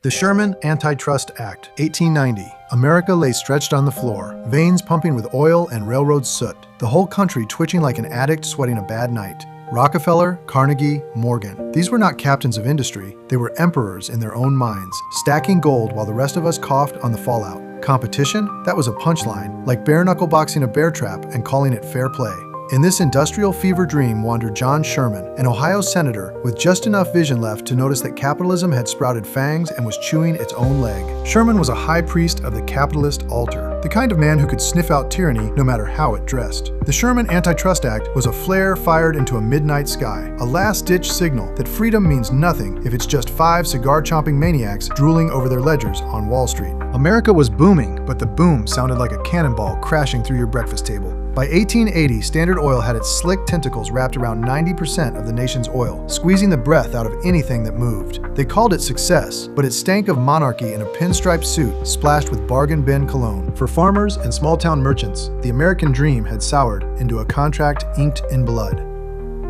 The Sherman Antitrust Act, 1890. America lay stretched on the floor, veins pumping with oil and railroad soot, the whole country twitching like an addict sweating a bad night. Rockefeller, Carnegie, Morgan. These were not captains of industry, they were emperors in their own minds, stacking gold while the rest of us coughed on the fallout. Competition? That was a punchline, like bare-knuckle boxing a bear trap and calling it fair play. In this industrial fever dream wandered John Sherman, an Ohio senator with just enough vision left to notice that capitalism had sprouted fangs and was chewing its own leg. Sherman was a high priest of the capitalist altar, the kind of man who could sniff out tyranny no matter how it dressed. The Sherman Antitrust Act was a flare fired into a midnight sky, a last-ditch signal that freedom means nothing if it's just 5 cigar-chomping maniacs drooling over their ledgers on Wall Street. America was booming, but the boom sounded like a cannonball crashing through your breakfast table. By 1880, Standard Oil had its slick tentacles wrapped around 90% of the nation's oil, squeezing the breath out of anything that moved. They called it success, but it stank of monarchy in a pinstripe suit splashed with bargain bin cologne. For farmers and small-town merchants, the American dream had soured into a contract inked in blood.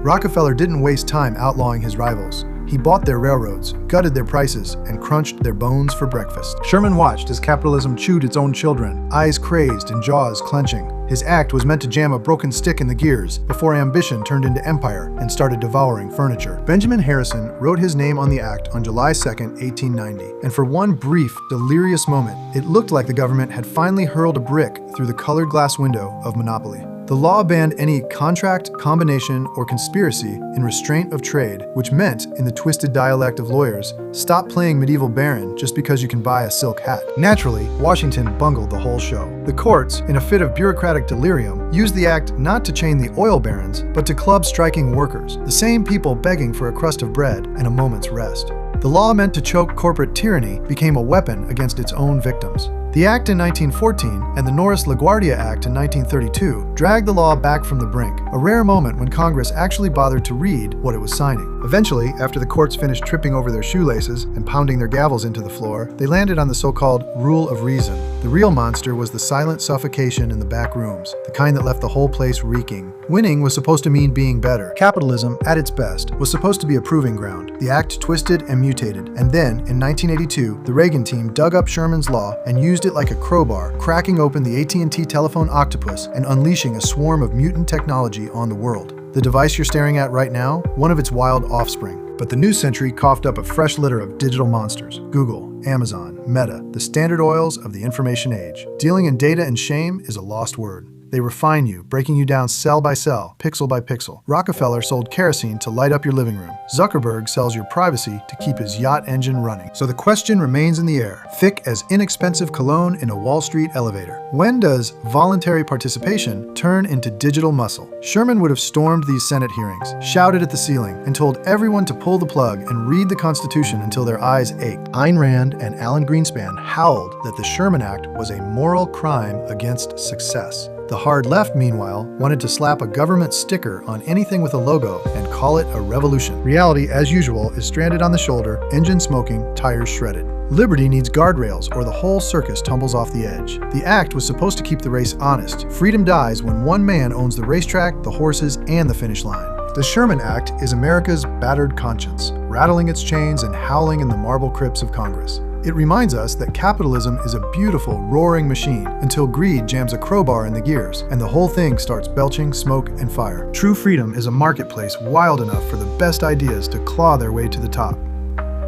Rockefeller didn't waste time outlawing his rivals. He bought their railroads, gutted their prices, and crunched their bones for breakfast. Sherman watched as capitalism chewed its own children, eyes crazed and jaws clenching. His act was meant to jam a broken stick in the gears before ambition turned into empire and started devouring furniture. Benjamin Harrison wrote his name on the act on July 2, 1890, and for one brief, delirious moment, it looked like the government had finally hurled a brick through the colored glass window of monopoly. The law banned any contract, combination, or conspiracy in restraint of trade, which meant, in the twisted dialect of lawyers, stop playing medieval baron just because you can buy a silk hat. Naturally, Washington bungled the whole show. The courts, in a fit of bureaucratic delirium, used the act not to chain the oil barons, but to club striking workers, the same people begging for a crust of bread and a moment's rest. The law meant to choke corporate tyranny became a weapon against its own victims. The Act in 1914 and the Norris-LaGuardia Act in 1932 dragged the law back from the brink, a rare moment when Congress actually bothered to read what it was signing. Eventually, after the courts finished tripping over their shoelaces and pounding their gavels into the floor, they landed on the so-called rule of reason. The real monster was the silent suffocation in the back rooms, the kind that left the whole place reeking. Winning was supposed to mean being better. Capitalism, at its best, was supposed to be a proving ground. The act twisted and mutated, and then, in 1982, the Reagan team dug up Sherman's law and used it like a crowbar, cracking open the AT&T telephone octopus and unleashing a swarm of mutant technology on the world. The device you're staring at right now, one of its wild offspring. But the new century coughed up a fresh litter of digital monsters. Google, Amazon, Meta, the Standard Oils of the information age. Dealing in data and shame is a lost word. They refine you, breaking you down cell by cell, pixel by pixel. Rockefeller sold kerosene to light up your living room. Zuckerberg sells your privacy to keep his yacht engine running. So the question remains in the air, thick as inexpensive cologne in a Wall Street elevator. When does voluntary participation turn into digital muscle? Sherman would have stormed these Senate hearings, shouted at the ceiling, and told everyone to pull the plug and read the Constitution until their eyes ached. Ayn Rand and Alan Greenspan howled that the Sherman Act was a moral crime against success. The hard left, meanwhile, wanted to slap a government sticker on anything with a logo and call it a revolution. Reality, as usual, is stranded on the shoulder, engine smoking, tires shredded. Liberty needs guardrails or the whole circus tumbles off the edge. The act was supposed to keep the race honest. Freedom dies when one man owns the racetrack, the horses, and the finish line. The Sherman Act is America's battered conscience, rattling its chains and howling in the marble crypts of Congress. It reminds us that capitalism is a beautiful, roaring machine until greed jams a crowbar in the gears and the whole thing starts belching smoke and fire. True freedom is a marketplace wild enough for the best ideas to claw their way to the top.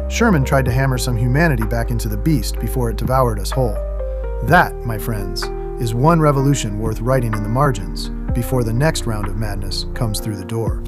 Sherman tried to hammer some humanity back into the beast before it devoured us whole. That, my friends, is one revolution worth writing in the margins before the next round of madness comes through the door.